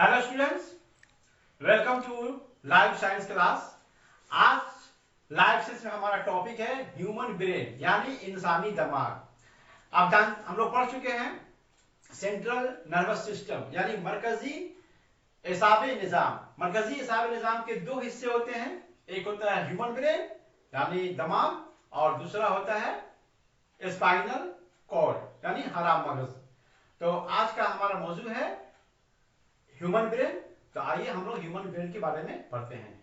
Hello students, welcome to live science class. आज live science में हमारा टॉपिक है ह्यूमन ब्रेन यानी इंसानी दिमाग। हम लोग पढ़ चुके हैं सेंट्रल नर्वस सिस्टम यानी मरकजी एसाबे निजाम। मरकजी एसाबे निजाम के दो हिस्से होते हैं, एक होता है ह्यूमन ब्रेन यानी दिमाग और दूसरा होता है स्पाइनल कॉर्ड यानी हराम मगज। तो आज का हमारा मौजू है ह्यूमन ब्रेन। तो आइए हम लोग ह्यूमन ब्रेन के बारे में पढ़ते हैं।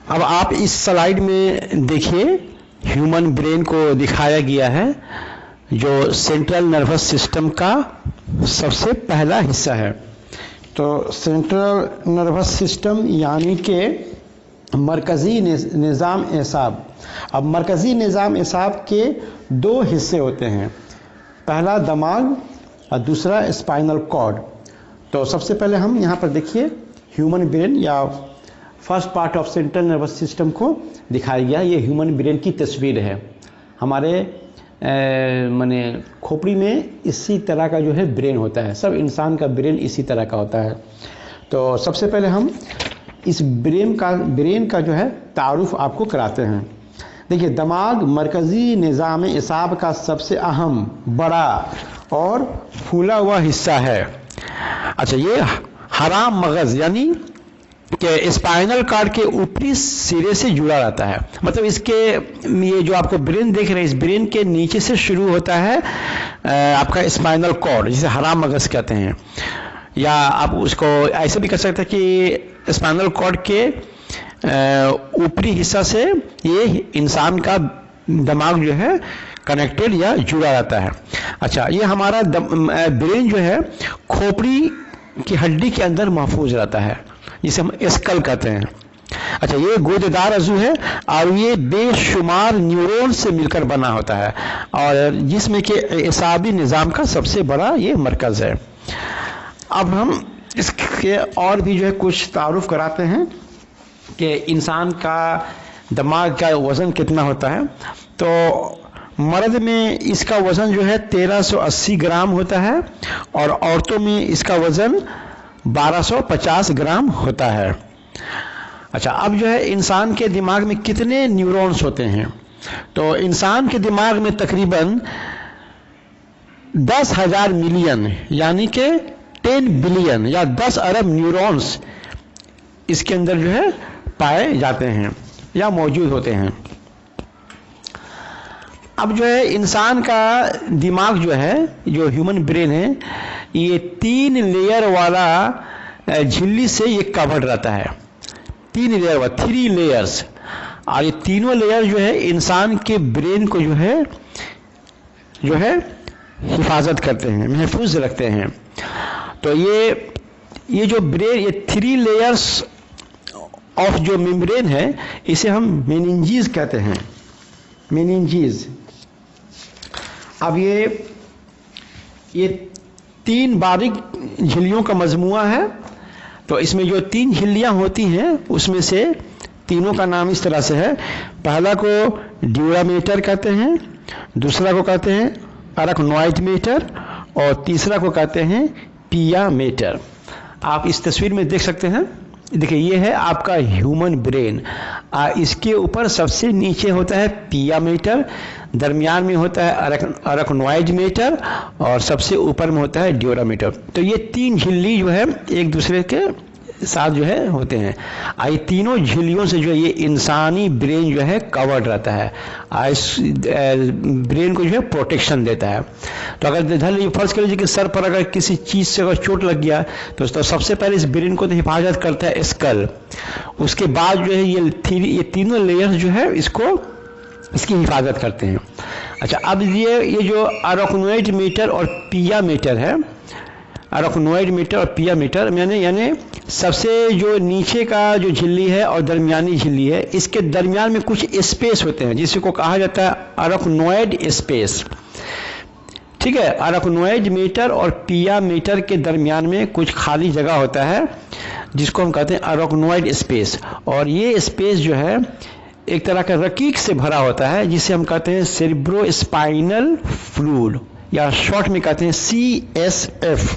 अब आप इस स्लाइड में देखिए, ह्यूमन ब्रेन को दिखाया गया है जो सेंट्रल नर्वस सिस्टम का सबसे पहला हिस्सा है। तो सेंट्रल नर्वस सिस्टम यानी कि मरकज़ी निज़ाम एसाब। अब मरकज़ी निज़ाम एसाब के दो हिस्से होते हैं, पहला दिमाग और दूसरा स्पाइनल कॉर्ड। तो सबसे पहले हम यहाँ पर देखिए ह्यूमन ब्रेन या first part of central nervous system को दिखाया गया। ये ह्यूमन ब्रेन की तस्वीर है। हमारे माने खोपड़ी में इसी तरह का जो है ब्रेन होता है, सब इंसान का ब्रेन इसी तरह का होता है। तो सबसे पहले हम इस ब्रेन का जो है तारुफ आपको कराते हैं। देखिए, दिमाग मरकज़ी निज़ाम एसाब का सबसे अहम, बड़ा और फूला हुआ हिस्सा है। अच्छा, ये हराम मगज़ यानी कि स्पाइनल कॉर्ड के ऊपरी सिरे से जुड़ा रहता है। मतलब इसके ये जो आपको ब्रेन देख रहे हैं, इस ब्रेन के नीचे से शुरू होता है आपका स्पाइनल कॉर्ड, जिसे हराम मगज़ कहते हैं। या आप उसको ऐसे भी कह सकते हैं कि स्पाइनल कॉर्ड के ऊपरी हिस्सा से ये इंसान का दिमाग जो है कनेक्टेड या जुड़ा रहता है। अच्छा, ये हमारा ब्रेन जो है खोपड़ी की हड्डी के अंदर महफूज रहता है, जिसे हम स्कल कहते हैं। अच्छा, ये गोदेदार अज़ू है और ये बेशुमार न्यूरॉन से मिलकर बना होता है और जिसमें कि एसाबी निज़ाम का सबसे बड़ा ये मरकज़ है। अब हम इसके और भी जो है कुछ तारुफ कराते हैं कि इंसान का दिमाग का वज़न कितना होता है। तो मर्द में इसका वज़न जो है 1380 ग्राम होता है और औरतों में इसका वज़न 1250 ग्राम होता है। अच्छा, अब जो है इंसान के दिमाग में कितने न्यूरॉन्स होते हैं। तो इंसान के दिमाग में तकरीबन 10,000 मिलियन यानी कि 10 बिलियन या 10 अरब न्यूरॉन्स इसके अंदर जो है पाए जाते हैं या मौजूद होते हैं। अब जो है इंसान का दिमाग जो है, जो ह्यूमन ब्रेन है, ये 3 लेयर वाला झिल्ली से ये कवर्ड रहता है। 3 लेयर वाला, 3 लेयर्स। और ये तीनों लेयर जो है इंसान के ब्रेन को जो है हिफाजत करते हैं, महफूज रखते हैं। तो ये जो ब्रेन, ये 3 लेयर्स ऑफ जो मेम्ब्रेन है, इसे हम मेनिंजीज कहते हैं, मेनिंजीज। अब ये 3 बारीक झिल्लियों का मजमुआ है। तो इसमें जो 3 झिल्लियां होती हैं उसमें से तीनों का नाम इस तरह से है। पहला को ड्यूरामेटर कहते हैं, दूसरा को कहते हैं अरकनॉइड मेटर और तीसरा को कहते हैं पिया मेटर। आप इस तस्वीर में देख सकते हैं। देखिए, ये है आपका ह्यूमन ब्रेन। इसके ऊपर सबसे नीचे होता है पिया मेटर, दरमियान में होता है अरकनॉइड मेटर और सबसे ऊपर में होता है ड्यूरामेटर। तो ये 3 झिल्ली जो है एक दूसरे के साथ जो है होते हैं। ये तीनों झिल्लियों से जो है ये इंसानी ब्रेन जो है कवर्ड रहता है, इस ब्रेन को जो है प्रोटेक्शन देता है। तो अगर धर लीजिए, फर्ज कर लीजिए कि सर पर अगर किसी चीज़ से अगर चोट लग गया तो सबसे पहले इस ब्रेन को तो हिफाजत करता है स्कल। उसके बाद जो है ये तीनों लेयर्स जो है इसकी हिफाजत करते हैं। अच्छा, अब ये जो अरकनॉइड मीटर और पिया मीटर है, अरकनॉइड मीटर और पिया मीटर यानी सबसे जो नीचे का जो झिल्ली है और दरमियानी झिल्ली है, इसके दरमियान में कुछ स्पेस होते हैं जिसको कहा जाता है अरकनॉइड स्पेस। ठीक है, अरकनॉइड मीटर और पिया मीटर के दरमियान में कुछ खाली जगह होता है जिसको हम कहते हैं अरकनॉइड स्पेस। और ये स्पेस जो है एक तरह का रकीक से भरा होता है जिसे हम कहते हैं सेरिब्रो स्पाइनल फ्लूइड या शॉर्ट में कहते हैं CSF।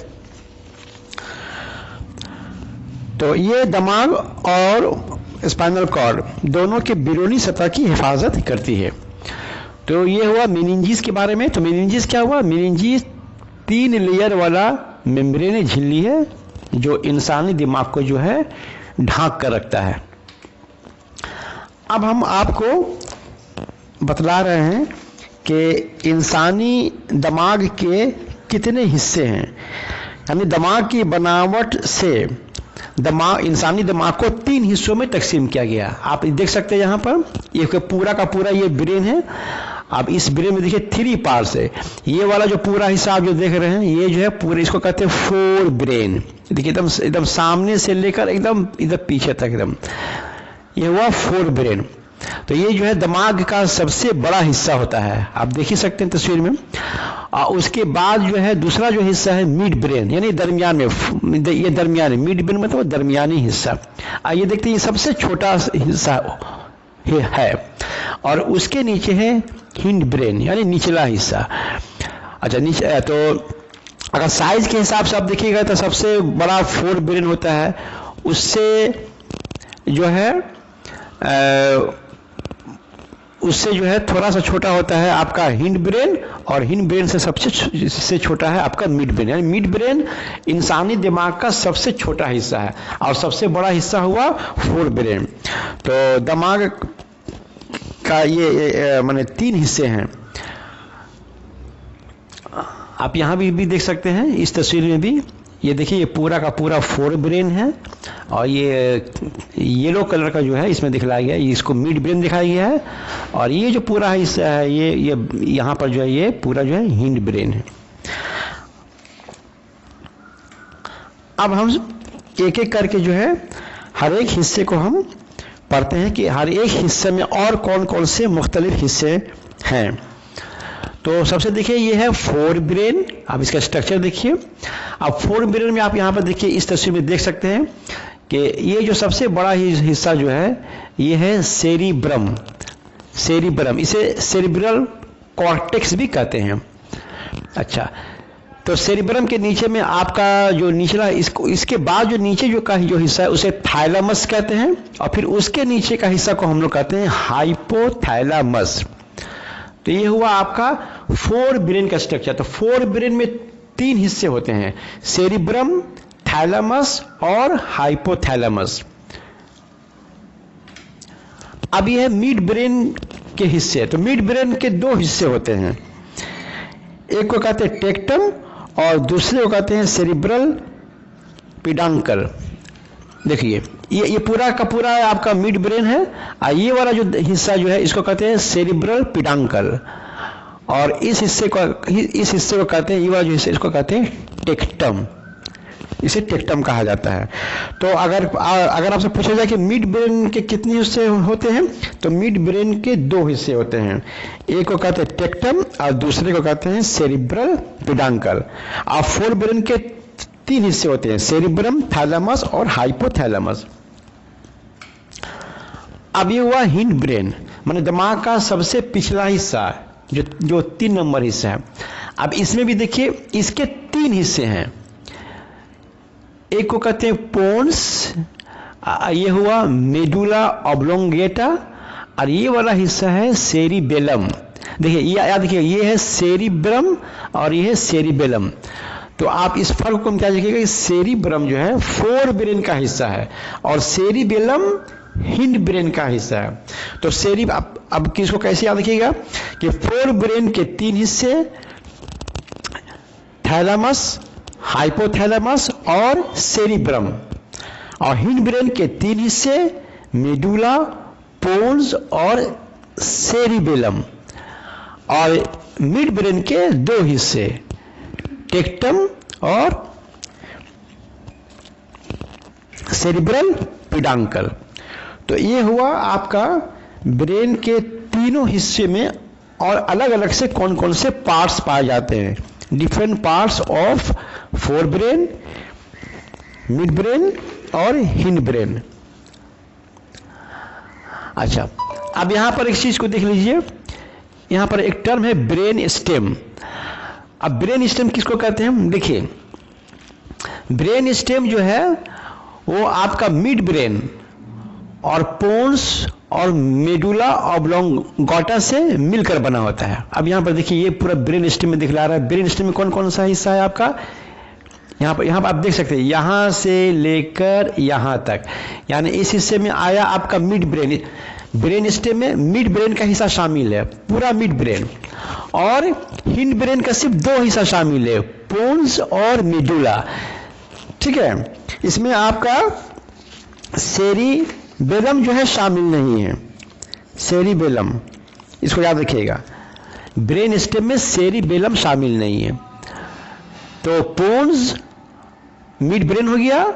तो ये दिमाग और स्पाइनल कॉर्ड दोनों के बैरूनी सतह की हिफाजत करती है। तो ये हुआ मेनिंजिस के बारे में। तो मेनिंजिस क्या हुआ? मेनिंजिस 3 लेयर वाला मेम्ब्रेन झिल्ली है जो इंसानी दिमाग को जो है ढांक कर रखता है। अब हम आपको बतला रहे हैं कि इंसानी दिमाग के कितने हिस्से हैं। यानी दिमाग की बनावट से इंसानी दिमाग को 3 हिस्सों में तकसीम किया गया। आप देख सकते हैं यहाँ पर ये पूरा का पूरा ये ब्रेन है। अब इस ब्रेन में देखिए 3 पार्ट्स है। ये वाला जो पूरा हिस्सा आप जो देख रहे हैं ये जो है पूरे, इसको कहते हैं फोर ब्रेन। देखिए एकदम सामने से लेकर एकदम इधर पीछे तक एकदम, ये हुआ फोर ब्रेन। तो ये जो है दिमाग का सबसे बड़ा हिस्सा होता है, आप देख ही सकते हैं तस्वीर में। और उसके बाद जो है दूसरा जो हिस्सा है मिड ब्रेन, यानी दरमियान में, ये दरमियान है। मिड ब्रेन मतलब दरमियानी हिस्सा। आइए देखते हैं, ये सबसे छोटा हिस्सा है और उसके नीचे है हिंड ब्रेन यानी निचला हिस्सा। अच्छा नीचे, तो अगर साइज के हिसाब से आप देखिएगा तो सबसे बड़ा फोर ब्रेन होता है, उससे जो है थोड़ा सा छोटा होता है आपका हिंड ब्रेन, और हिंड ब्रेन से सबसे छोटा है आपका मिड ब्रेन। यानी मिड ब्रेन इंसानी दिमाग का सबसे छोटा हिस्सा है और सबसे बड़ा हिस्सा हुआ फोर ब्रेन। तो दिमाग का ये माने 3 हिस्से हैं। आप यहाँ भी देख सकते हैं इस तस्वीर में भी, ये देखिए ये पूरा का पूरा फोर ब्रेन है और ये येलो कलर का जो है इसमें दिखलाया गया है, इसको मिड ब्रेन दिखाया गया है। और ये जो पूरा हिस्सा है ये यहाँ पर जो है ये पूरा जो है हिंड ब्रेन है। अब हम एक एक करके जो है हर एक हिस्से को हम पढ़ते हैं कि हर एक हिस्से में और कौन कौन से मुख्तलिफ हिस्से हैं। तो सबसे देखिए ये है फोर ब्रेन। आप इसका स्ट्रक्चर देखिए। अब फोर ब्रेन में आप यहाँ पर देखिए इस तस्वीर में देख सकते हैं कि ये जो सबसे बड़ा हिस्सा जो है ये है सेरिब्रम। इसे सेरिब्रल कॉर्टेक्स भी कहते हैं। अच्छा, तो सेरिब्रम के नीचे में आपका जो निचला, इसके बाद जो नीचे जो हिस्सा है उसे थाइलमस कहते हैं, और फिर उसके नीचे का हिस्सा को हम लोग कहते हैं हाइपोथैलेमस। तो ये हुआ आपका फोर ब्रेन का स्ट्रक्चर। तो फोर ब्रेन में 3 हिस्से होते हैं, सेरिब्रम, थैलेमस और हाइपोथैलेमस। अब ये है मिड ब्रेन के हिस्से। तो मिड ब्रेन के 2 हिस्से होते हैं, एक को कहते हैं टेक्टम और दूसरे को कहते हैं सेरिब्रल पिडांकल। देखिए ये पूरा का पूरा आपका मिड ब्रेन है, और ये वाला जो हिस्सा जो है इसको कहते हैं सेरिब्रल पिडांकल, और इस हिस्से को कहते हैं, ये वाला जो हिस्सा इसको कहते हैं टेक्टम। इसे टेक्टम कहा जाता है। तो अगर आपसे पूछा जाए कि मिड ब्रेन के कितने हिस्से होते हैं, तो मिड ब्रेन के 2 हिस्से होते हैं, एक को कहते हैं टेक्टम और दूसरे को कहते हैं सेरिब्रल पिडांकल। और फोर ब्रेन के 3 हिस्से होते हैं, सेरिब्रम, थैलेमस और हाइपोथैलेमस। अब ये हुआ हिंड ब्रेन, माने दिमाग का सबसे पिछला हिस्सा जो 3 नंबर हिस्सा है। अब इसमें भी देखिए इसके 3 हिस्से हैं, एक को कहते हैं पोन्स, ये हुआ मेडुला ऑब्लोंगेटा, और ये वाला हिस्सा है सेरिबेलम। देखिए याद रखिए ये है सेरिब्रम और ये है सेरिबेलम। तो आप इस फर्क को क्या देखिएगा कि सेरिब्रम जो है फोर ब्रेन का हिस्सा है और सेरिबेलम हिंड ब्रेन का हिस्सा है। तो अब किसको कैसे याद रखिएगा कि फोर ब्रेन के 3 हिस्से, थैलेमस, हाइपोथैलेमस और सेरिब्रम, और हिंड ब्रेन के 3 हिस्से, मेडुला, पोन्स और सेरिबेलम, और मिड ब्रेन के 2 हिस्से, टेक्टम और सेरिब्रल पिडांकल। तो ये हुआ आपका ब्रेन के तीनों हिस्से में, और अलग अलग से कौन कौन से पार्ट्स पाए जाते हैं, different parts of fore brain, mid brain और हिंड ब्रेन। अच्छा, अब यहां पर एक चीज को देख लीजिए, यहां पर एक टर्म है ब्रेन स्टेम। अब ब्रेन स्टेम किसको कहते हैं? देखिए, ब्रेन स्टेम जो है वो आपका मिड ब्रेन और पोन्स और मेडुला ऑब्लोंगाटा से मिलकर बना होता है। अब यहां पर देखिए, ये पूरा ब्रेन स्टेम में दिखला रहा है। ब्रेन स्टेम में कौन कौन सा हिस्सा है आपका? यहां पर आप देख सकते हैं, यहां से लेकर यहां तक, यानी इस हिस्से में आया आपका मिड ब्रेन। ब्रेन स्टेम में मिड ब्रेन का हिस्सा शामिल है, पूरा मिड ब्रेन, और हिंड ब्रेन का सिर्फ 2 हिस्सा शामिल है, पोन्स और मेडुला। ठीक है, इसमें आपका सेरिबेलम जो है शामिल नहीं है, सेरिबेलम, इसको याद रखिएगा। ब्रेन स्टेम में सेरिबेलम शामिल नहीं है। तो पोन्स मिड ब्रेन हो गया,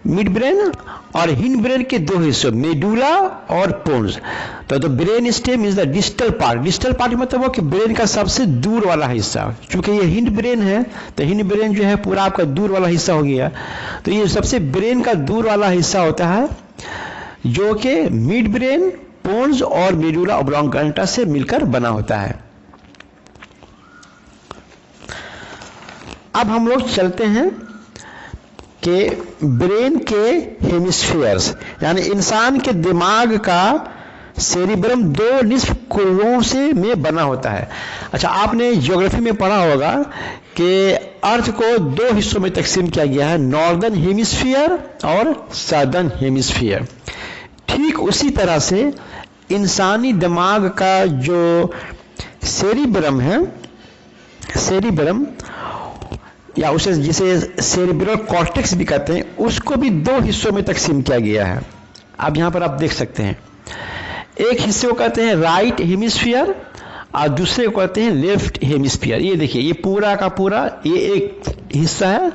मिड ब्रेन, और हिंड ब्रेन के 2 हिस्से, मेडुला और पोन्स। तो brain stem is the distal part. Distal part मतलब वो कि ब्रेन का सबसे दूर वाला हिस्सा। चूंकि ये हिंड ब्रेन है तो हिंड ब्रेन जो है पूरा आपका दूर वाला हिस्सा हो गया। तो ये सबसे ब्रेन का दूर वाला हिस्सा होता है जो कि मिड ब्रेन, पोन्स और मेडुला ऑब्लोंगाटा से मिलकर बना होता है। अब हम लोग चलते हैं कि ब्रेन के हेमिस्फीयर्स, यानी इंसान के दिमाग का सेरिब्रम 2 निस्फ कुल्लों से में बना होता है। अच्छा, आपने ज्योग्राफी में पढ़ा होगा कि अर्थ को 2 हिस्सों में तकसीम किया गया है, नॉर्दर्न हेमिस्फीयर और सदर्न हेमिस्फीयर। ठीक उसी तरह से इंसानी दिमाग का जो सेरिब्रम है, सेरिब्रम या उसे जिसे सेरिब्रल कॉर्टेक्स भी कहते हैं, उसको भी 2 हिस्सों में तकसीम किया गया है। अब यहां पर आप देख सकते हैं, एक हिस्से को कहते हैं राइट हेमिस्फीयर और दूसरे को कहते हैं लेफ्ट हेमिस्फीयर। ये देखिए, ये पूरा का पूरा ये एक हिस्सा है,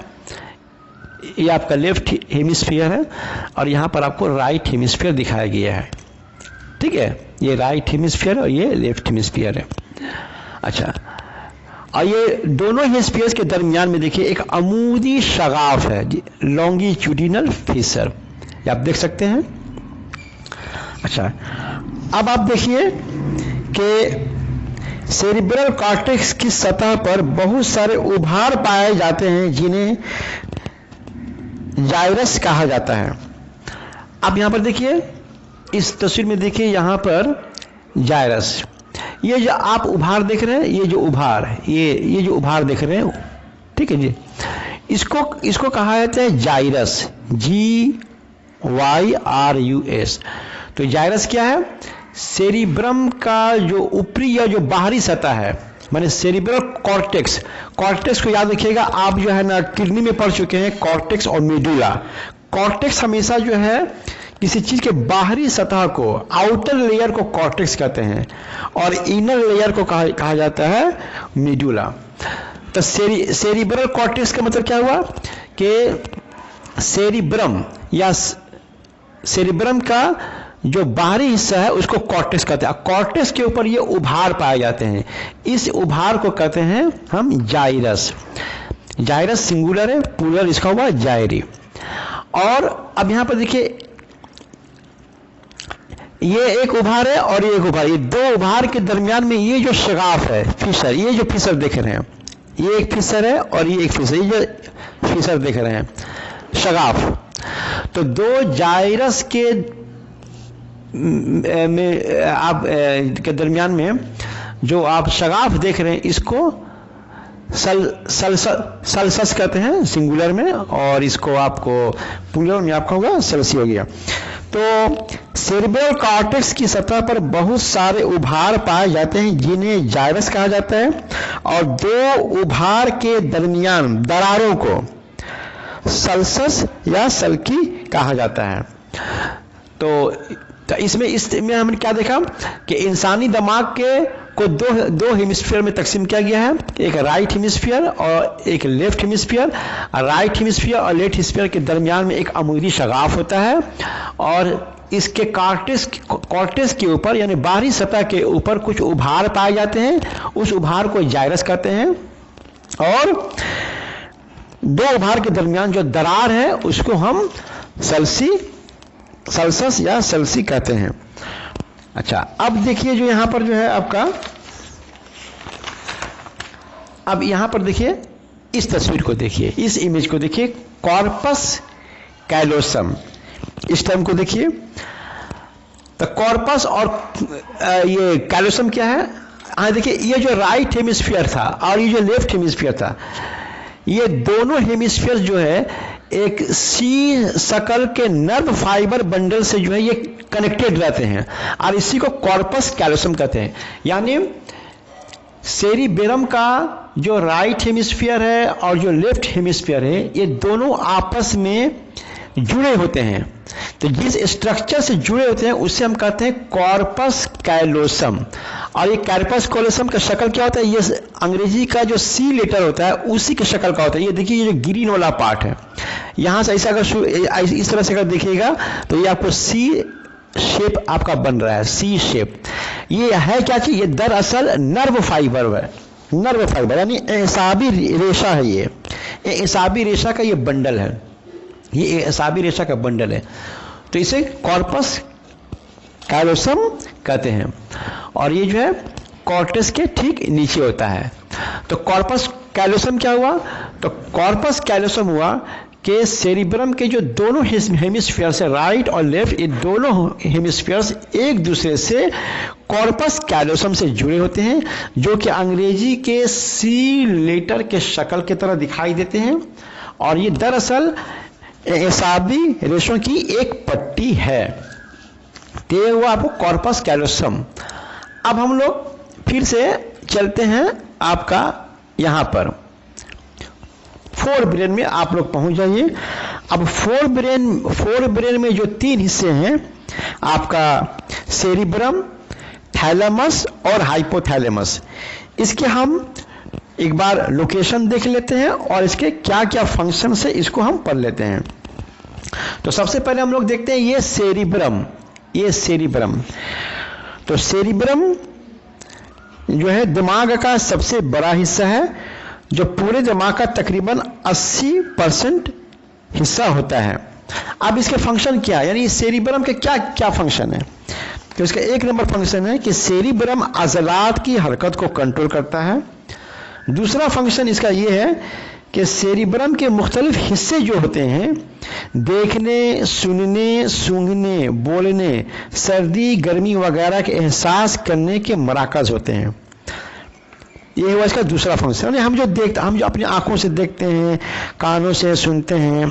ये आपका लेफ्ट हेमिस्फीयर है, और यहां पर आपको राइट हेमिस्फीयर दिखाया गया है। ठीक है, ये राइट हेमिस्फीयर और ये लेफ्ट हेमिस्फीयर है। अच्छा, और ये दोनों हेमिस्फीयर्स के दरमियान में देखिए एक अमूदी शगाफ है, लॉन्गिट्यूडिनल फिशर, ये आप देख सकते हैं। अच्छा, अब आप देखिए कि सेरिब्रल कॉर्टेक्स की सतह पर बहुत सारे उभार पाए जाते हैं जिन्हें जाइरस कहा जाता है। अब यहां पर देखिए, इस तस्वीर में देखिए, यहां पर जाइरस, ये जो आप उभार देख रहे हैं, ये जो उभार है, ये जो उभार देख रहे हैं, ठीक है जी, इसको कहा जाता है जाइरस, GYRUS। तो जाइरस क्या है? सेरिब्रम का जो ऊपरी या जो बाहरी सतह है, माने सेरिब्रल कॉर्टेक्स। कॉर्टेक्स को याद रखिएगा, आप जो है ना किडनी में पढ़ चुके हैं, कॉर्टेक्स और मेडुला। कॉर्टेक्स हमेशा जो है किसी चीज के बाहरी सतह को, आउटर लेयर को कॉर्टेक्स कहते हैं, और इनर लेयर को कहा जाता है मेडुला। तो सेरिब्रल कॉर्टेक्स का मतलब क्या हुआ कि सेरिब्रम या सेरिब्रम का जो बाहरी हिस्सा है उसको कॉर्टेक्स कहते हैं। कॉर्टेक्स के ऊपर ये उभार पाए जाते हैं, इस उभार को कहते हैं हम जाइरस। जाइरस सिंगुलर है, प्लूरल इसका हुआ जायरी। और अब यहां पर देखिए, ये एक उभार है और ये एक उभार, ये 2 उभार के दरमियान में ये जो शगाफ है, फिशर, ये जो फिशर देख रहे हैं, ये एक फिशर है और ये एक फिशर, ये जो फिशर देख रहे हैं, शगाफ। तो 2 जाइरस के में आप के दरमियान में जो आप शगाफ देख रहे हैं, इसको सल्सस कहते हैं सिंगुलर में, और इसको आपको प्लूरल में आपका होगा सेल्सी हो गया। तो सेरिब्रल कॉर्टेक्स की सतह पर बहुत सारे उभार पाए जाते हैं जिन्हें जाइरस कहा जाता है, और 2 उभार के दरमियान दरारों को सल्सस या सल्की कहा जाता है। तो इसमें हमने क्या देखा कि इंसानी दिमाग को दो हेमिस्फीयर में तकसीम किया गया है, एक राइट हेमिस्फीयर और एक लेफ्ट हेमिस्फीयर। राइट हेमिस्फीयर और लेफ्ट हेमिस्फीयर के दरमियान में एक अमूदी शगाफ होता है, और इसके कॉर्टेक्स के ऊपर यानी बाहरी सतह के ऊपर कुछ उभार पाए जाते हैं, उस उभार को जाइरस कहते हैं, और 2 उभार के दरमियान जो दरार है उसको हम सल्सस या सेल्सी कहते हैं। अच्छा, अब देखिए जो यहां पर जो है आपका अब यहां पर देखिए, इस तस्वीर को देखिए, इस इमेज को देखिए, कॉर्पस कैलोसम, इस टर्म को देखिए। तो कॉर्पस और ये कैलोसम क्या है? देखिए, ये जो राइट हेमिस्फीयर था और ये जो लेफ्ट हेमिस्फीयर था, ये दोनों हेमिस्फीयर जो है एक सी शकल के नर्व फाइबर बंडल से जो है ये कनेक्टेड रहते हैं और इसी को कॉर्पस कैलोसम कहते हैं। यानी सेरिबेरम का जो राइट हेमिस्फीयर है और जो लेफ्ट हेमिस्फीयर है, ये दोनों आपस में जुड़े होते हैं। तो जिस स्ट्रक्चर से जुड़े होते हैं उसे हम कहते हैं कॉर्पस कैलोसम। और ये कॉर्पस कैलोसम का शक्ल क्या होता है? ये अंग्रेजी का जो सी लेटर होता है उसी के शक्ल का होता है। ये देखिए, ये जो ग्रीन वाला पार्ट है, यहां से ऐसा अगर इस तरह से अगर देखिएगा तो ये आपको सी शेप आपका बन रहा है, सी शेप। ये है क्या चीज? ये दरअसल नर्व फाइबर है, नर्व फाइबर यानी एसाबी रेशा है। ये एसाबी रेशा का ये बंडल है, ये एसाबी रेशा का बंडल है। तो इसे कॉर्पस कैलोसम कहते हैं और ये जो है कॉर्टेक्स के ठीक नीचे होता है। तो कॉर्पस कैलोसम क्या हुआ? तो कॉर्पस कैलोसम हुआ कि सेरिब्रम के जो दोनों हेमिस्फीयर्स है, राइट और लेफ्ट, ये दोनों हेमिस्फीयर्स एक दूसरे से कॉर्पस कैलोसम से जुड़े होते हैं, जो कि अंग्रेजी के सी लेटर के शक्ल की तरह दिखाई देते हैं। और ये दरअसल एसाबी रेशों की एक पट्टी है। तो ये हुआ आपको कॉर्पस कैलोसम। अब हम लोग फिर से चलते हैं आपका यहां पर फोर ब्रेन में, आप लोग पहुंच जाइए। अब फोर ब्रेन में जो तीन हिस्से हैं आपका सेरिब्रम, थैलेमस और हाइपोथैलेमस, इसके हम एक बार लोकेशन देख लेते हैं और इसके क्या क्या फंक्शन है इसको हम पढ़ लेते हैं। तो सबसे पहले हम लोग देखते हैं ये सेरिब्रम, ये सेरिब्रम। तो सेरिब्रम जो है दिमाग का सबसे बड़ा हिस्सा है, जो पूरे दिमाग का तकरीबन 80% हिस्सा होता है। अब इसके फंक्शन क्या है, यानी सेरिब्रम के क्या क्या फंक्शन है? तो इसका एक नंबर फंक्शन है कि सेरिब्रम अज़लात की हरकत को कंट्रोल करता है। दूसरा फंक्शन इसका यह है कि सेरिब्रम के मुख्तलिफ हिस्से जो होते हैं, देखने, सुनने, सूंघने, बोलने, सर्दी गर्मी वगैरह के एहसास करने के मराकज होते हैं। ये हुआ इसका दूसरा फंक्शन। हम जो अपनी आंखों से देखते हैं, कानों से सुनते हैं,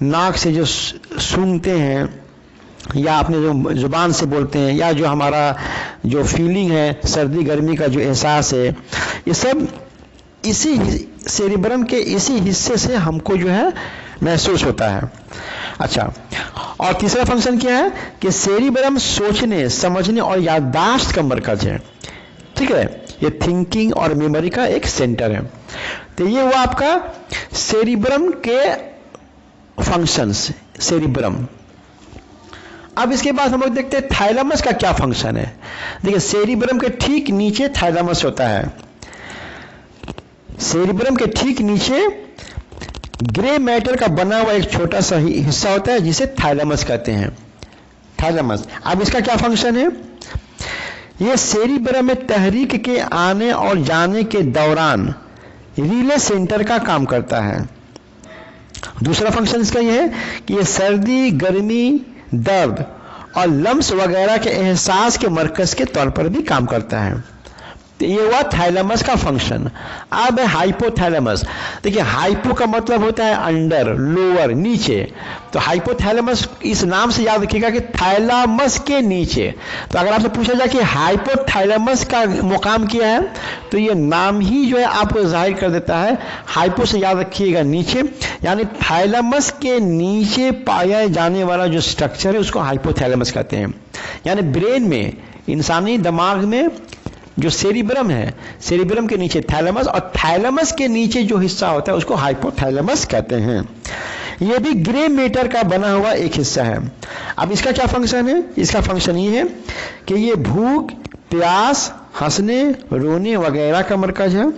नाक से जो सूंघते हैं, या अपने जो जुबान से बोलते हैं, या जो हमारा जो फीलिंग है, सर्दी गर्मी का जो एहसास है, ये सब इसी सेरिब्रम के इसी हिस्से से हमको जो है महसूस होता है। अच्छा, और तीसरा फंक्शन क्या है कि सेरिब्रम सोचने, समझने और याददाश्त का मरकज है। ठीक है, ये थिंकिंग और मेमोरी का एक सेंटर है। तो ये हुआ आपका सेरिब्रम के फंक्शंस, सेरिब्रम। अब इसके बाद हम लोग देखते हैं थैलेमस का क्या फंक्शन है। देखिए, सेरिब्रम के ठीक नीचे थैलेमस होता है। सेरिब्रम के ठीक नीचे ग्रे मैटर का बना हुआ एक छोटा सा हिस्सा होता है जिसे थैलेमस कहते हैं, थैलेमस। अब इसका क्या फंक्शन है? यह सेरिब्रम में तहरीक के आने और जाने के दौरान रिले सेंटर का काम करता है। दूसरा फंक्शन इसका यह है कि यह सर्दी गर्मी, दर्द और लम्स वगैरह के एहसास के मरकज के तौर पर भी काम करता है। तो ये हुआ थैलेमस का फंक्शन। अब है हाइपोथैलेमस। देखिए, हाइपो का मतलब होता है अंडर, लोअर, नीचे। तो हाइपोथैलेमस इस नाम से याद रखिएगा कि थैलेमस के नीचे। तो अगर आपसे पूछा जाए कि हाइपोथैलेमस का मुकाम क्या है, तो ये नाम ही जो है आपको जाहिर कर देता है। हाइपो से याद रखिएगा नीचे, यानी थैलेमस के नीचे पाया जाने वाला जो स्ट्रक्चर है उसको हाइपोथैलेमस कहते हैं। यानी ब्रेन में, इंसानी दिमाग में जो सेरिब्रम है, सेरिब्रम के नीचे थैलेमस, और थैलेमस के नीचे जो हिस्सा होता है उसको हाइपोथैलेमस कहते हैं। यह भी ग्रे मैटर का बना हुआ एक हिस्सा है। अब इसका क्या फंक्शन है? इसका फंक्शन ये है कि ये भूख, प्यास, हंसने, रोने वगैरह का मरकज है।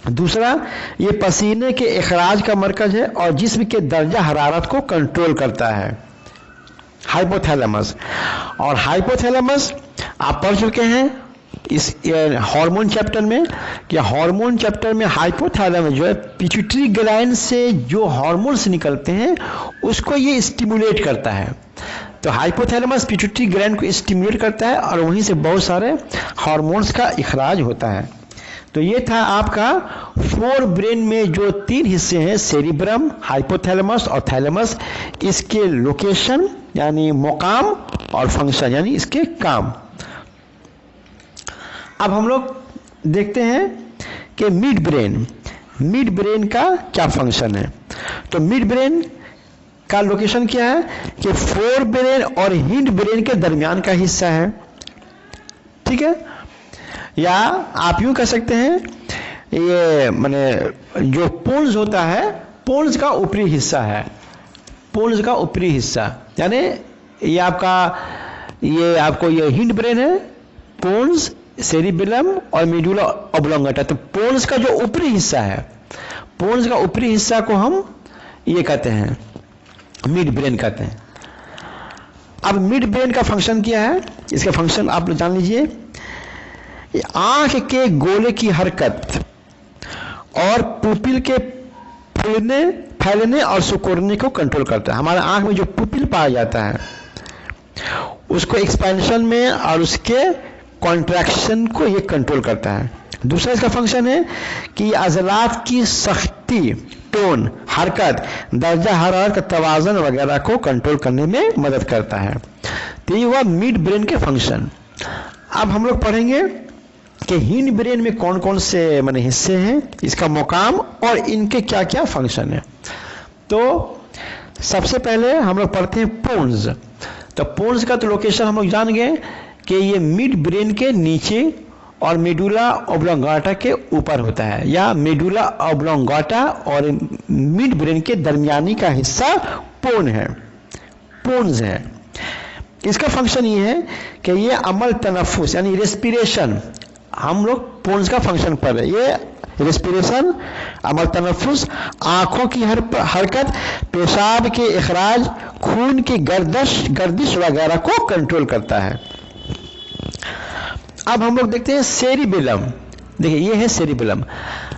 दूसरा, ये पसीने के इखराज का मरकज है और जिस्म के दर्जा हरारत को कंट्रोल करता है, हाइपोथैलेमस। और हाइपोथैलेमस आप पढ़ चुके हैं इस हार्मोन चैप्टर में, कि हार्मोन चैप्टर में हाइपोथैलेमस जो है पिट्यूटरी ग्लैंड से जो हार्मोन्स निकलते हैं उसको ये स्टिमुलेट करता है। तो हाइपोथैलेमस पिट्यूटरी ग्लैंड को स्टिमुलेट करता है और वहीं से बहुत सारे हार्मोन्स का इखराज होता है। तो ये था आपका फोर ब्रेन में जो 3 हिस्से हैं, सेरिब्रम, हाइपोथैलेमस और थैलेमस, इसके लोकेशन यानी मुकाम और फंक्शन यानी इसके काम। अब हम लोग देखते हैं कि मिड ब्रेन का क्या फंक्शन है। तो मिड ब्रेन का लोकेशन क्या है कि फोर ब्रेन और हिंड ब्रेन के दरमियान का हिस्सा है, ठीक है। या आप यूं कह सकते हैं ये माने जो पोन्स होता है, पोन्स का ऊपरी हिस्सा है, पोन्स का ऊपरी हिस्सा, यानी ये आपको ये हिंड ब्रेन है, पोन्स, सेरिबेलम और मेडुला ऑब्लोंगेटा। तो पोन्स का जो ऊपरी हिस्सा है, पोन्स का ऊपरी हिस्सा को हम ये कहते हैं मिड ब्रेन कहते हैं। अब मिड ब्रेन का फंक्शन क्या है, इसका फंक्शन आप जान लीजिए। आंख के गोले की हरकत और पुपिल के फैलने और सिकुड़ने को कंट्रोल करता है। हमारे आंख में जो पुपिल पाया जाता है उसको एक्सपेंशन में और उसके कॉन्ट्रैक्शन को ये कंट्रोल करता है। दूसरा इसका फंक्शन है कि अज़लात की सख्ती, टोन, हरकत, दर्जा हरारत का तवाज़न वगैरह को कंट्रोल करने में मदद करता है। तो ये हुआ मिड ब्रेन के फंक्शन। अब हम लोग पढ़ेंगे कि हिंड ब्रेन में कौन कौन से माने हिस्से हैं, इसका मुकाम और इनके क्या क्या फंक्शन है। तो सबसे पहले हम लोग पढ़ते हैं पोन्स। तो पोन्स का तो लोकेशन हम लोग जान गए कि ये मिड ब्रेन के नीचे और मेडुला ऑब्लोंगाटा के ऊपर होता है, या मेडुला ऑब्लोंगाटा और मिड ब्रेन के दरमियानी का हिस्सा पोन्स है। इसका फंक्शन ये है कि ये अमल तनफ्फुस यानी रेस्पिरेशन, हम लोग पोन्स का फंक्शन पढ़ रहे हैं। ये रेस्पिरेशन, अमल तनफ्फुस, आंखों की हरकत, पेशाब के इखराज, खून की गर्दिश वगैरह को कंट्रोल करता है। अब हम लोग देखते हैं सेरिबेलम। देखिए ये है सेरिबेलम,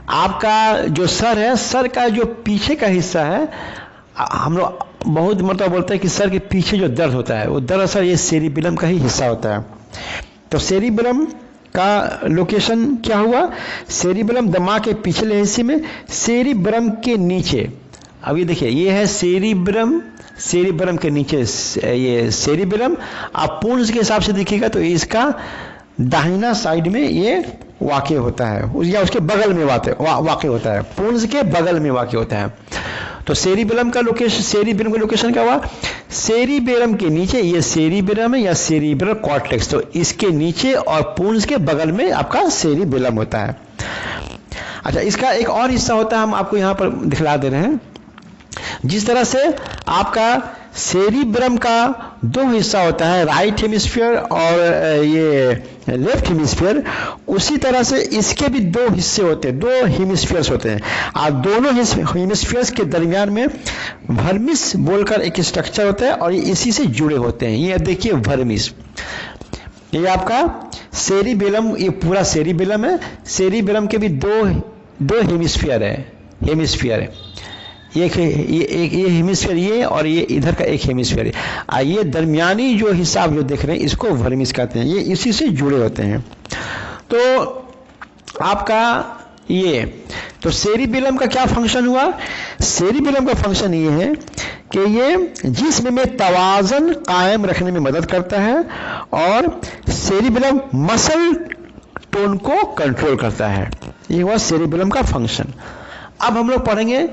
आपका जो सर है, सर का जो पीछे का हिस्सा है, हम लोग बहुत मतलब बोलते हैं कि सर के पीछे जो दर्द होता है वो दरअसल ये सेरिबेलम का ही हिस्सा होता है। तो सेरिबेलम का लोकेशन क्या हुआ, सेरिबेलम दिमाग के पिछले हिस्से में, सेरिब्रम के नीचे। अब ये देखिए ये है सेरिब्रम के नीचे ये सेरिबेलम। आप पोन्स के हिसाब से देखिएगा तो इसका दाहिना साइड में ये वाक़ होता है, या उसके बगल में वाक़ होता है, पोन्स के बगल में वाक़ होता है। तो सेरिबेलम का लोकेशन क्या हुआ, सेरिबेलम के नीचे, ये सेरिबेलम है या सेरिब्रल कॉर्टेक्स, तो इसके नीचे और पोन्स के बगल में आपका सेरिबेलम होता है। अच्छा, इसका एक और हिस्सा होता है, हम आपको यहाँ पर दिखला दे रहे हैं। जिस तरह से आपका सेरिब्रम का 2 हिस्सा होता है, राइट हेमिस्फीयर और ये लेफ्ट हेमिस्फीयर, उसी तरह से इसके भी 2 हिस्से होते हैं, 2 हेमिस्फीयर्स होते हैं। और दोनों हेमिस्फीयर्स के दरमियान में वर्मिस बोलकर एक स्ट्रक्चर होता है और ये इसी से जुड़े होते हैं। ये देखिए वर्मिस, ये आपका सेरिबेलम, ये पूरा सेरिबेलम है। सेरिबेलम के भी 2 हेमिस्फीयर है, एक ये हेमिस्फीयर ये, और ये इधर का एक हेमिस्फीयर है। ये दरमियानी जो हिस्सा आप जो देख रहे हैं इसको वर्मिस कहते हैं, ये इसी से जुड़े होते हैं। तो आपका ये तो सेरिबेलम का क्या फंक्शन हुआ, सेरिबेलम का फंक्शन ये है कि ये जिस्म में तवाज़न कायम रखने में मदद करता है और सेरिबेलम मसल टोन को कंट्रोल करता है। ये हुआ सेरिबेलम का फंक्शन। अब हम लोग पढ़ेंगे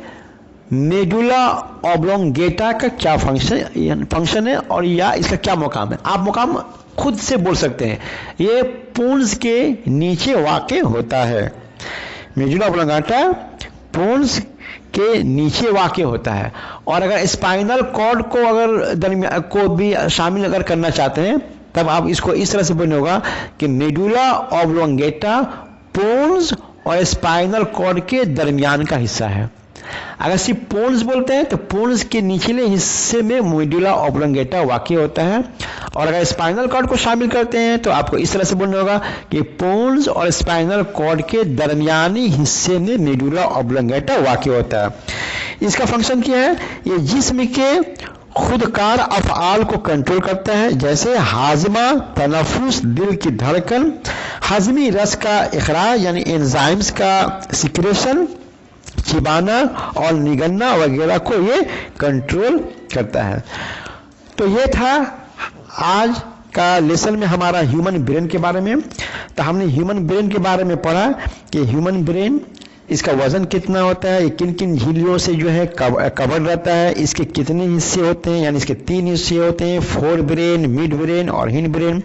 मेडुला ऑब्लोंगेटा का क्या फंक्शन है और या इसका क्या मुकाम है। आप मुकाम खुद से बोल सकते हैं, ये पोन्स के नीचे वाक़ होता है। मेडुला ऑब्लोंगेटा पोन्स के नीचे वाक़ होता है, और अगर स्पाइनल कॉर्ड को अगर दरमियान को भी शामिल अगर करना चाहते हैं तब आप इसको इस तरह से बोलना होगा कि मेडुला ऑब्लोंगेटा पोन्स और स्पाइनल कॉर्ड के दरमियान का हिस्सा है। अगर सिर्फ पोन्स बोलते हैं तो पोन्स के निचले हिस्से में मेडुला ऑब्लोंगेटा वाक्य होता है, और अगर स्पाइनल कॉर्ड को शामिल करते हैं तो आपको इस तरह से बोलना होगा कि पोन्स और स्पाइनल कॉर्ड के दरमियानी हिस्से में मेडुला ऑब्लोंगेटा वाक्य होता है। इसका फंक्शन क्या है? ये जिस्म के खुदकार अफ़आल को कंट्रोल करता है, जैसे हाजमा, तनफुस, दिल की धड़कन, हाजमी रस का इखराज यानी एंजाइम्स का सिक्रेशन, चिबाना और निगलना वगैरह को ये कंट्रोल करता है। तो ये था आज का लेसन में हमारा ह्यूमन ब्रेन के बारे में। तो हमने ह्यूमन ब्रेन के बारे में पढ़ा कि ह्यूमन ब्रेन, इसका वजन कितना होता है, ये किन किन झिल्लियों से जो है कवर रहता है, इसके कितने हिस्से होते हैं, यानी इसके 3 हिस्से होते हैं, फोर ब्रेन, मिड ब्रेन और हिंड ब्रेन।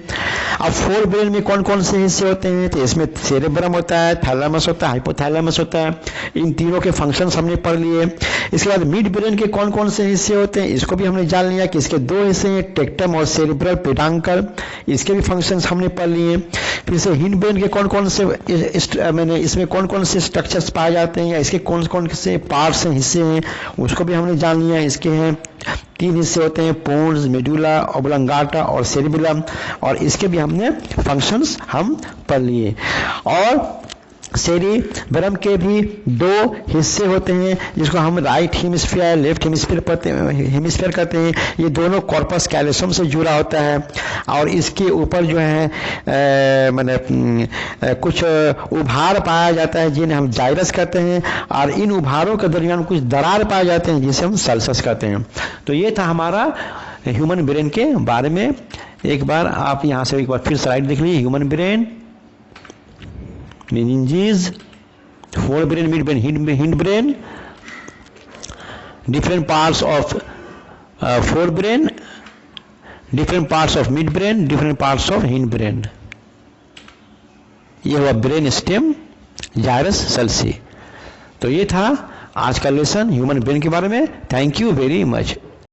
अब फोर ब्रेन में कौन कौन से हिस्से होते हैं? तो इसमें सेरेब्रम होता है, थैलेमस होता है, हाइपोथैलेमस होता है। इन तीनों के फंक्शंस हमने पढ़ लिए। इसके बाद मिड ब्रेन के कौन कौन से हिस्से होते हैं, इसको भी हमने जान लिया कि इसके 2 हिस्से हैं, टेक्टम और सेरिब्रल पेडांकल, इसके भी फंक्शंस हमने पढ़ लिए। फिर से हिंड ब्रेन के कौन कौन से इसमें कौन कौन से स्ट्रक्चर्स पाए जाते हैं या इसके कौन कौन से पार्ट्स हैं, हिस्से हैं, उसको भी हमने जान लिया। इसके हैं 3 हिस्से होते हैं, पोन्स, मेडुला ऑब्लोंगाटा और सेरिबेलम, और इसके भी हमने फंक्शंस हम पढ़ लिए। और सेरिबेलम के भी 2 हिस्से होते हैं, जिसको हम राइट हेमिस्फीयर, लेफ्ट हेमिस्फीयर कहते हैं। ये दोनों कॉर्पस कैलोसम से जुड़ा होता है, और इसके ऊपर जो है माने कुछ उभार पाया जाता है जिन्हें हम जाइरस कहते हैं, और इन उभारों के दरमियान कुछ दरार पाए जाते हैं जिसे हम सल्सस कहते हैं। तो ये था हमारा ह्यूमन ब्रेन के बारे में। एक बार आप यहाँ से एक बार फिर स्लाइड देख लीजिए। Human brain, meninges, forebrain, midbrain, hindbrain, different parts of forebrain, different parts of midbrain, different parts of hindbrain। ये हुआ ब्रेन स्टेम, जाइरस, सल्सी। तो ये था आज का लेसन ह्यूमन ब्रेन के बारे में। Thank you very much.